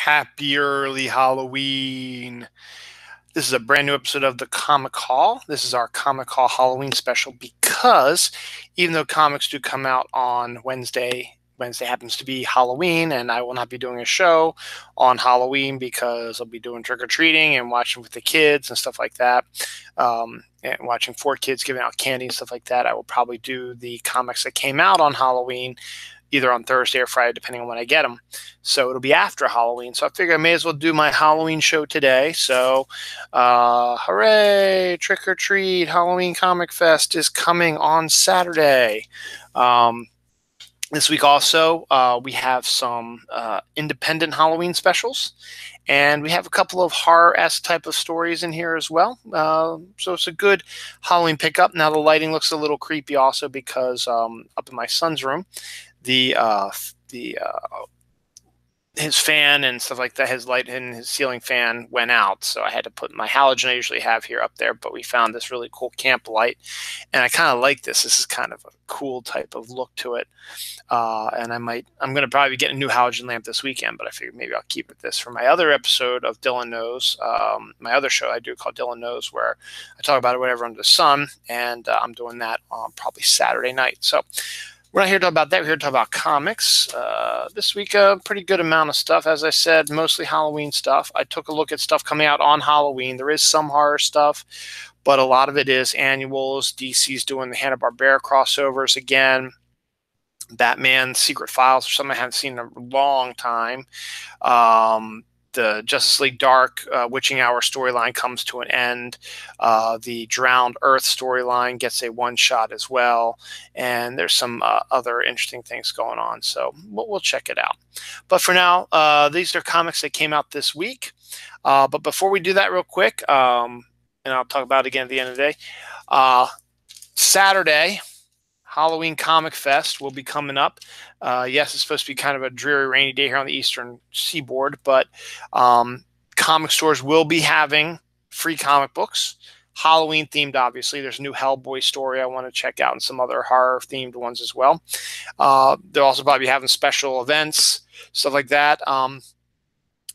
Happy early Halloween. This is a brand new episode of the Comic Haul. This is our Comic Haul Halloween special because even though comics do come out on Wednesday happens to be Halloween, and I will not be doing a show on Halloween because I'll be doing trick-or-treating and watching with the kids and stuff like that, and watching 4 kids giving out candy and stuff like that. I will probably do the comics that came out on Halloween either on Thursday or Friday, depending on when I get them. So it'll be after Halloween. So I figure I may as well do my Halloween show today. So hooray, trick or treat, Halloween Comic Fest is coming on Saturday. This week also, we have some independent Halloween specials. And we have a couple of horror-esque type of stories in here as well. So it's a good Halloween pickup. Now the lighting looks a little creepy also because up in my son's room, his fan and stuff like that, his light and his ceiling fan went out. So I had to put my halogen I usually have here up there, but we found this really cool camp light. And I kind of like this. This is kind of a cool type of look to it. And I'm going to probably get a new halogen lamp this weekend, but I figured maybe I'll keep it this for my other episode of Dylan Knows, my other show I do called Dylan Knows, where I talk about whatever under the sun. And I'm doing that on probably Saturday night. So we're not here to talk about that. We're here to talk about comics. This week, a pretty good amount of stuff. As I said, mostly Halloween stuff. I took a look at stuff coming out on Halloween. There is some horror stuff, but a lot of it is annuals. DC's doing the Hanna-Barbera crossovers again. Batman Secret Files, or something I haven't seen in a long time. The Justice League Dark Witching Hour storyline comes to an end. The Drowned Earth storyline gets a one-shot as well. And there's some other interesting things going on. So we'll check it out. But for now, these are comics that came out this week. But before we do that real quick, and I'll talk about it again at the end of the day, Saturday, Halloween Comic Fest will be coming up. Yes, it's supposed to be kind of a dreary, rainy day here on the eastern seaboard, but comic stores will be having free comic books, Halloween themed, obviously. There's a new Hellboy story I want to check out and some other horror themed ones as well. They'll also probably be having special events, stuff like that.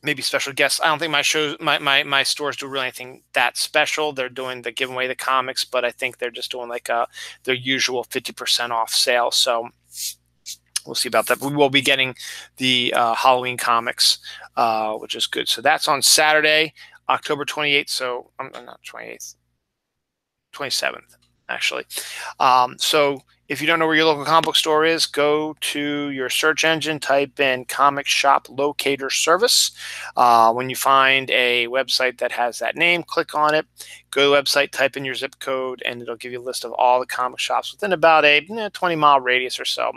Maybe special guests. I don't think my stores do really anything that special. They're giving away the comics, but I think they're just doing like their usual 50% off sale. So we'll see about that. We will be getting the Halloween comics, which is good. So that's on Saturday, October 28th. So I'm not 28th, 27th, actually. So if you don't know where your local comic book store is, go to your search engine, type in Comic Shop Locator Service. When you find a website that has that name, click on it. Go to the website, type in your zip code, and it'll give you a list of all the comic shops within about a 20-mile radius or so.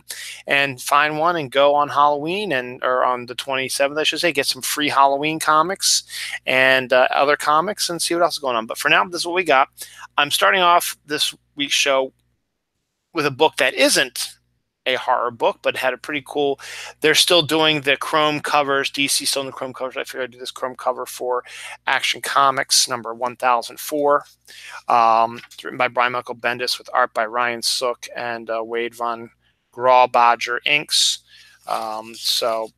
And find one and go on Halloween, or on the 27th, I should say, get some free Halloween comics and other comics and see what else is going on. But for now, this is what we got. I'm starting off this week's show with a book that isn't a horror book, but had a pretty cool, they're still doing the chrome covers, DC still in the chrome covers. I figured I'd do this chrome cover for Action Comics number 1004. It's written by Brian Michael Bendis with art by Ryan Sook and Wade von Grawbadger inks. So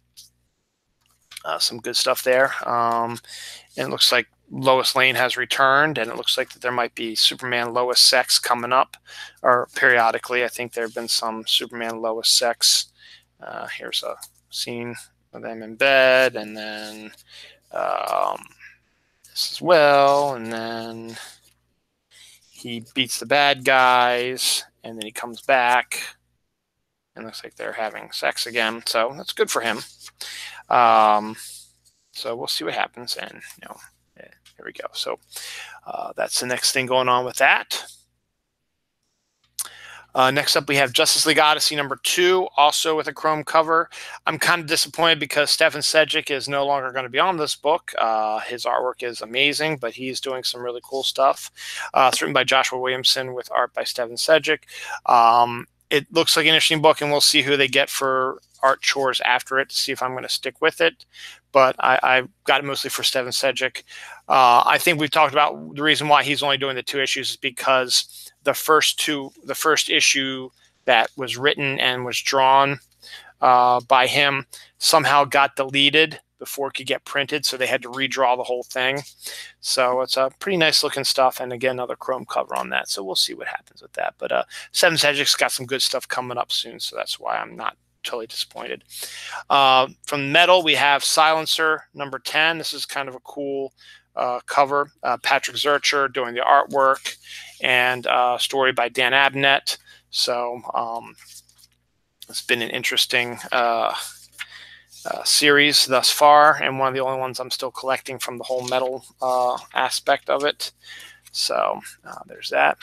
some good stuff there. And it looks like Lois Lane has returned, and it looks like that there might be Superman Lois sex coming up, or periodically. I think there have been some Superman Lois sex. Here's a scene of them in bed, and then this as well, and then he beats the bad guys, and then he comes back, and looks like they're having sex again. So that's good for him. So we'll see what happens, and here we go. So that's the next thing going on with that. Next up, we have Justice League Odyssey number 2, also with a chrome cover. I'm kind of disappointed because Stefan Sejic is no longer going to be on this book. His artwork is amazing, but he's doing some really cool stuff. It's written by Joshua Williamson with art by Stefan Sejic. It looks like an interesting book, and we'll see who they get for art chores after it to see if I'm going to stick with it. But I got it mostly for Stefan Sejic. I think we've talked about the reason why he's only doing the 2 issues is because the first issue that was written and was drawn by him somehow got deleted before it could get printed, so they had to redraw the whole thing. So it's a pretty nice looking stuff, and again, another chrome cover on that. So we'll see what happens with that. But Seven Magic's got some good stuff coming up soon, so that's why I'm not totally disappointed. From Metal, we have Silencer number 10. This is kind of a cool cover. Patrick Zurcher doing the artwork, and story by Dan Abnett. So it's been an interesting series thus far, and one of the only ones I'm still collecting from the whole Metal aspect of it. So there's that.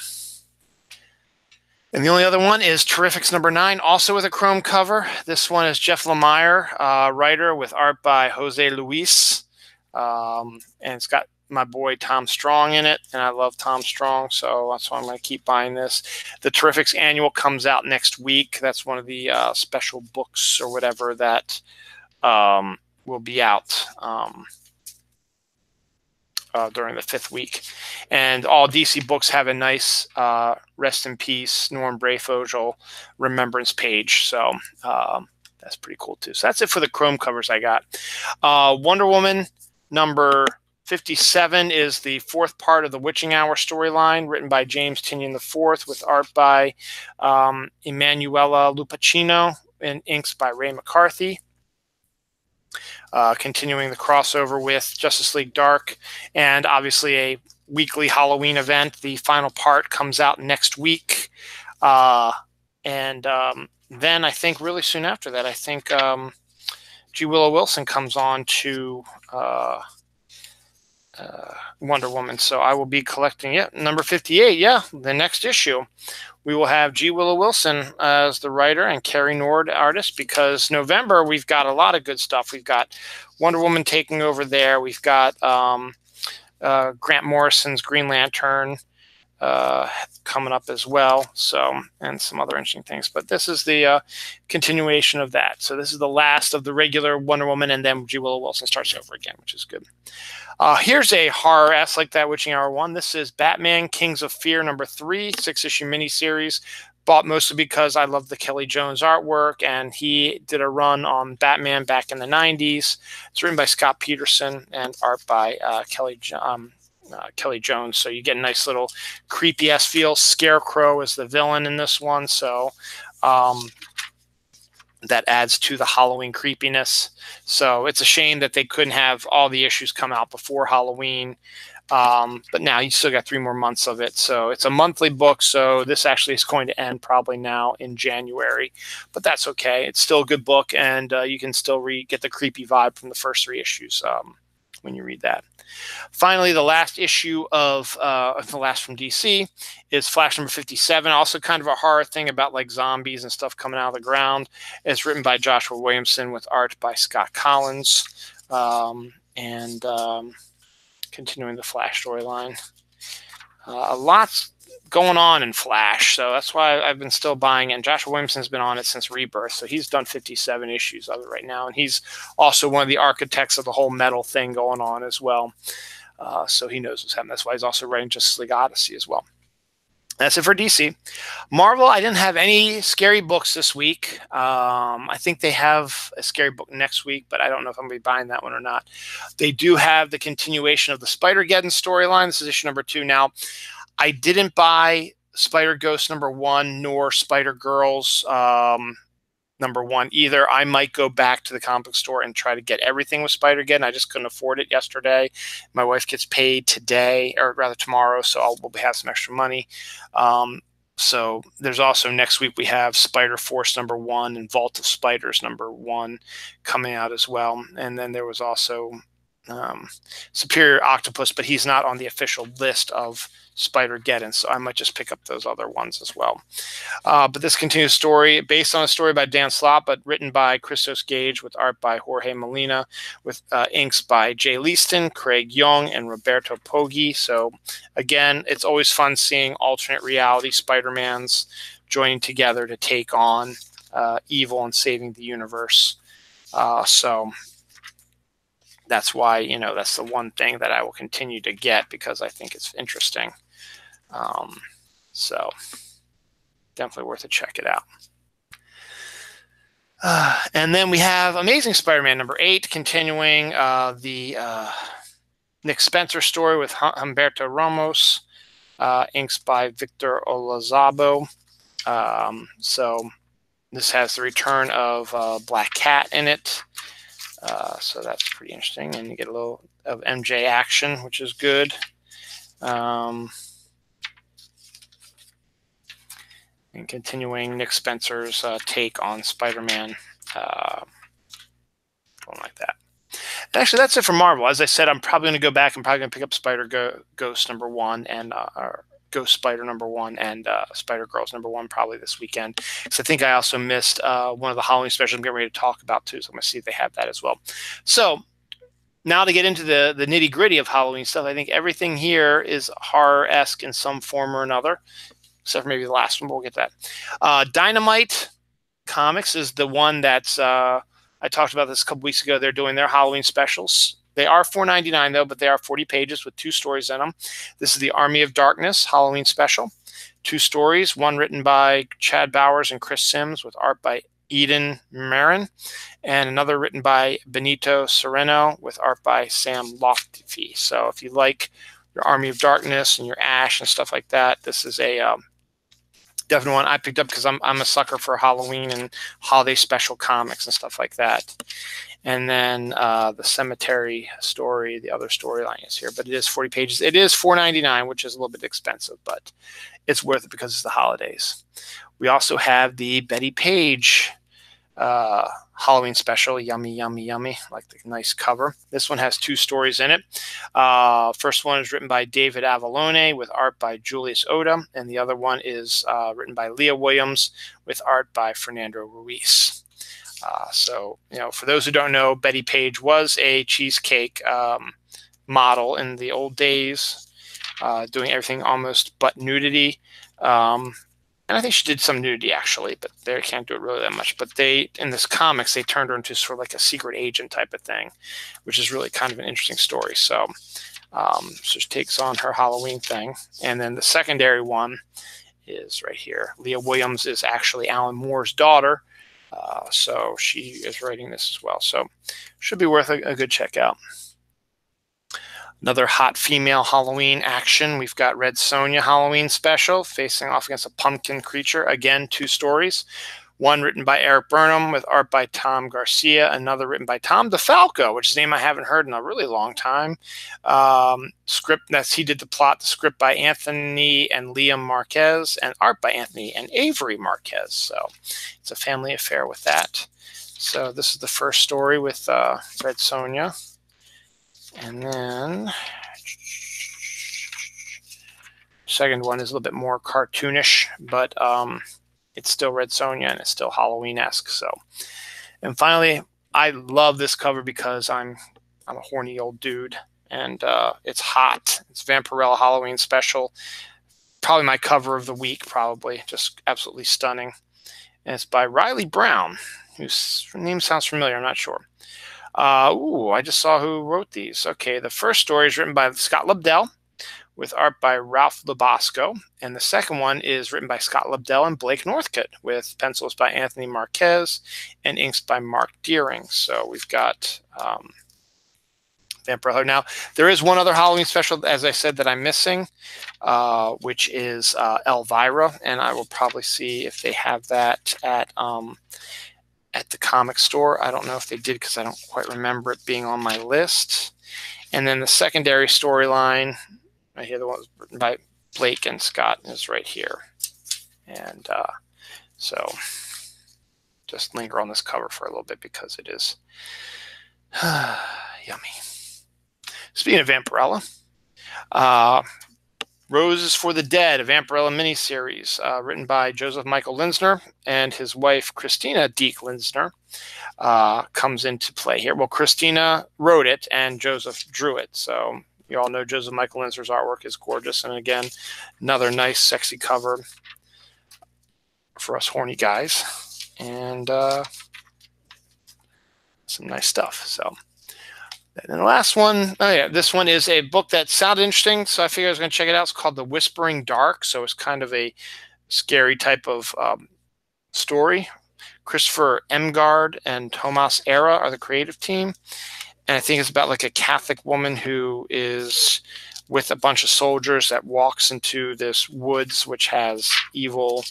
And the only other one is Terrifics number 9, also with a chrome cover. This one is Jeff Lemire, writer, with art by Jose Luis. And it's got my boy Tom Strong in it, and I love Tom Strong, so that's why I'm going to keep buying this. The Terrifics Annual comes out next week. That's one of the special books or whatever that will be out during the 5th week. And all DC books have a nice rest in peace Norm Breyfogle remembrance page. So that's pretty cool too. So that's it for the chrome covers I got. Wonder Woman number 57 is the 4th part of the Witching Hour storyline, written by James Tynion IV, with art by Emanuela Lupacchino and inks by Ray McCarthy. Continuing the crossover with Justice League Dark, and obviously a weekly Halloween event. The final part comes out next week. And then I think really soon after that, I think G. Willow Wilson comes on to Wonder Woman. So I will be collecting it. Number 58, yeah, the next issue. We will have G. Willow Wilson as the writer and Carrie Nord artist, because November we've got a lot of good stuff. We've got Wonder Woman taking over there. We've got Grant Morrison's Green Lantern coming up as well. So, and some other interesting things. But this is the continuation of that. So this is the last of the regular Wonder Woman, and then G. Willow Wilson starts over again, which is good. Here's a horror-esque like that Witching Hour 1. This is Batman Kings of Fear number 3, 6-issue miniseries. Bought mostly because I love the Kelly Jones artwork, and he did a run on Batman back in the 90s. It's written by Scott Peterson and art by Kelly Jones. So you get a nice little creepy-ass feel. Scarecrow is the villain in this one, so that adds to the Halloween creepiness. So it's a shame that they couldn't have all the issues come out before Halloween. But now you still got 3 more months of it. So it's a monthly book. So this actually is going to end probably now in January, but that's okay. It's still a good book, and you can still get the creepy vibe from the first 3 issues when you read that. Finally, the last issue of the last from DC is Flash number 57. Also kind of a horror thing about like zombies and stuff coming out of the ground. It's written by Joshua Williamson with art by Scott Collins. Continuing the Flash storyline. A lot's going on in Flash, so that's why I've been still buying it. And Joshua Williamson's been on it since Rebirth, so he's done 57 issues of it right now, and he's also one of the architects of the whole Metal thing going on as well. So he knows what's happening. That's why he's also writing Justice League Odyssey as well. That's it for DC. Marvel, I didn't have any scary books this week. I think they have a scary book next week, but I don't know if I'm going to be buying that one or not. They do have the continuation of the Spider-Geddon storyline. This is issue number 2 now. I didn't buy Spider-Ghost number 1 nor Spider-Girls number 1 either. I might go back to the comic store and try to get everything with Spider-Geddon. I just couldn't afford it yesterday. My wife gets paid today, or rather tomorrow, so we'll have some extra money. So there's also next week we have Spider-Force number 1 and Vault of Spiders number 1 coming out as well. And then there was also Superior Octopus, but he's not on the official list of Spider-Geddon, so I might just pick up those other ones as well. But this continues story based on a story by Dan Slott, but written by Christos Gage with art by Jorge Molina, with inks by Jay Leaston, Craig Young, and Roberto Poggi. So again, it's always fun seeing alternate reality Spider-Mans joining together to take on evil and saving the universe. So that's why, you know, that's the one thing that I will continue to get because I think it's interesting. So definitely worth a check it out. And then we have Amazing Spider-Man #8, continuing the Nick Spencer story with Humberto Ramos, inks by Victor Olazabo. So this has the return of Black Cat in it. So that's pretty interesting. And you get a little of MJ action, which is good. And continuing Nick Spencer's take on Spider-Man. Going like that. Actually, that's it for Marvel. As I said, I'm probably going to go back. I'm probably going to pick up Ghost #1 and or Ghost Spider #1 and Spider Girls #1 probably this weekend. Because I think I also missed one of the Halloween specials I'm getting ready to talk about too. So I'm going to see if they have that as well. So now to get into the nitty gritty of Halloween stuff, I think everything here is horror-esque in some form or another, except for maybe the last one. But we'll get to that. Dynamite Comics is the one that's I talked about this a couple weeks ago. They're doing their Halloween specials. They are $4.99 though, but they are 40 pages with 2 stories in them. This is the Army of Darkness Halloween special. 2 stories, one written by Chad Bowers and Chris Sims with art by Eden Marin, and another written by Benito Sereno with art by Sam Lofty. So if you like your Army of Darkness and your Ash and stuff like that, this is a definitely one I picked up because I'm a sucker for Halloween and holiday special comics and stuff like that. And then the Cemetery story, the other storyline is here, but it is 40 pages. It is $4.99, which is a little bit expensive, but it's worth it because it's the holidays. We also have the Betty Page Halloween special, Yummy, Yummy, Yummy, like the nice cover. This one has 2 stories in it. First one is written by David Avalone with art by Julius Oda, and the other one is written by Leah Williams with art by Fernando Ruiz. So, you know, for those who don't know, Betty Page was a cheesecake model in the old days, doing everything almost but nudity. And I think she did some nudity actually, but they can't do it really that much. But they, in this comics, they turned her into sort of like a secret agent type of thing, which is really kind of an interesting story. So, so she takes on her Halloween thing. And then the secondary one is right here. Leah Williams is actually Alan Moore's daughter. So she is writing this as well. So should be worth a good check out. Another hot female Halloween action. We've got Red Sonja Halloween special, facing off against a pumpkin creature. Again, 2 stories. One written by Eric Burnham with art by Tom Garcia. Another written by Tom DeFalco, which is a name I haven't heard in a really long time. Script, he did the plot. The script by Anthony and Liam Marquez, and art by Anthony and Avery Marquez. So it's a family affair with that. So this is the first story with Red Sonja. And then second one is a little bit more cartoonish, but it's still Red Sonja and it's still Halloween-esque. So, and finally, I love this cover because I'm a horny old dude, and it's hot. It's Vampirella Halloween special, probably my cover of the week, probably just absolutely stunning. And it's by Riley Brown, whose name sounds familiar. I'm not sure. I just saw who wrote these. Okay, the first story is written by Scott Lobdell with art by Ralph Labasco, and the second one is written by Scott Lobdell and Blake Northcutt with pencils by Anthony Marquez and inks by Mark Deering. So we've got Vampirella. Now, there is one other Halloween special, as I said, that I'm missing, which is Elvira, and I will probably see if they have that at the comic store. I don't know if they did because I don't quite remember it being on my list. And then the secondary storyline, right here, the one written by Blake and Scott, is right here. And so just linger on this cover for a little bit because it is yummy. Speaking of Vampirella, Roses for the Dead, a Vampirella miniseries written by Joseph Michael Linsner and his wife Christina Deek Linsner comes into play here. Well, Christina wrote it and Joseph drew it. So you all know Joseph Michael Linsner's artwork is gorgeous. And again, another nice, sexy cover for us horny guys. And some nice stuff. So. And the last one, oh yeah, this one is a book that sounded interesting, so I figured I was going to check it out. It's called The Whispering Dark, so it's kind of a scary type of story Christopher Emgard and Tomas Era are the creative team. And I think it's about like a Catholic woman who is with a bunch of soldiers that walks into this woods which has evil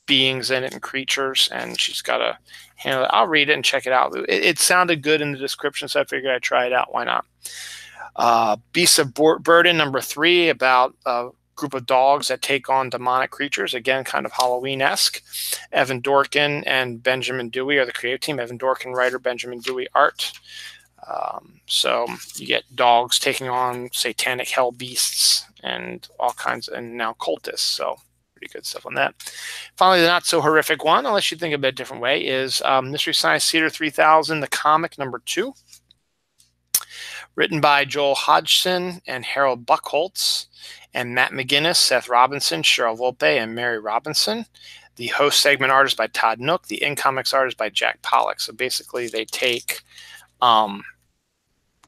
beings in it and creatures, and she's got to handle it. I'll read it and check it out. It sounded good in the description, so I figured I'd try it out. Why not? Beasts of Burden #3, about a group of dogs that take on demonic creatures. Again, kind of Halloween-esque. Evan Dorkin and Benjamin Dewey are the creative team. Evan Dorkin, writer, Benjamin Dewey, art. So you get dogs taking on satanic hell beasts and all kinds, and now cultists. So pretty good stuff on that. Finally, the not so horrific one, unless you think a bit different way, is Mystery Science Theater 3000, the comic #2, written by Joel Hodgson and Harold Buchholz, and Matt McGinnis, Seth Robinson, Cheryl Volpe, and Mary Robinson. The host segment art is by Todd Nook. The in-comics art is by Jack Pollock. So basically, they take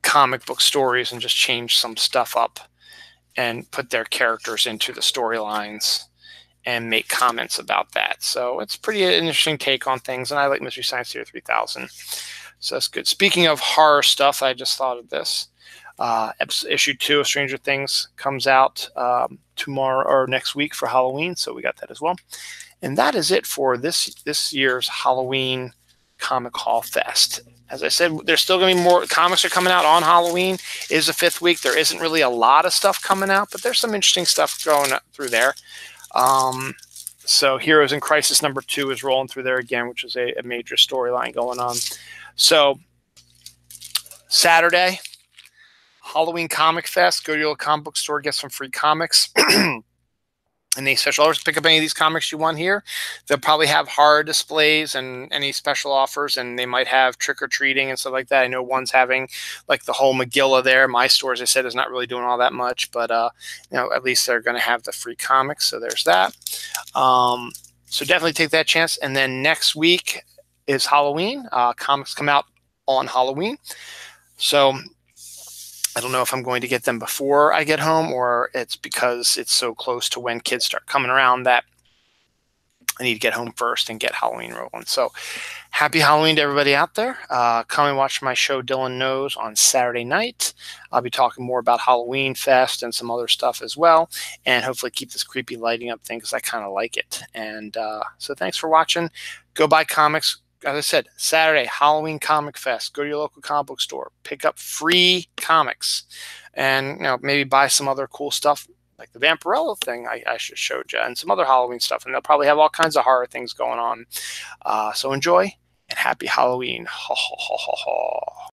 comic book stories and just change some stuff up and put their characters into the storylines and make comments about that. So it's pretty interesting take on things, and I like Mystery Science Theater 3000. So that's good. Speaking of horror stuff, I just thought of this. Issue 2 of Stranger Things comes out tomorrow or next week for Halloween, so we got that as well. And that is it for this year's Halloween Comic Haul Fest. As I said, there's still going to be more comics are coming out on Halloween. It is the 5th week. There isn't really a lot of stuff coming out, but there's some interesting stuff going through there. So Heroes in Crisis #2 is rolling through there again, which is a major storyline going on. So Saturday, Halloween Comic Fest. Go to your local comic book store, get some free comics. And any special offers, pick up any of these comics you want here. They'll probably have horror displays and any special offers, and they might have trick-or-treating and stuff like that. I know one's having like the whole Megillah there. My store, as I said, is not really doing all that much, but at least they're going to have the free comics, so there's that. So definitely take that chance. And then next week is Halloween. Comics come out on Halloween. So I don't know if I'm going to get them before I get home, or it's because it's so close to when kids start coming around that I need to get home first and get Halloween rolling. So happy Halloween to everybody out there. Come and watch my show Dylan Knows on Saturday night. I'll be talking more about Halloween Fest and some other stuff as well, and hopefully keep this creepy lighting up thing because I kind of like it. And so thanks for watching. Go buy comics. As I said, Saturday, Halloween Comic Fest. Go to your local comic book store. Pick up free comics. And maybe buy some other cool stuff like the Vampirella thing I just showed you, and some other Halloween stuff. And they'll probably have all kinds of horror things going on. So enjoy, and happy Halloween. Ha, ha, ha, ha, ha.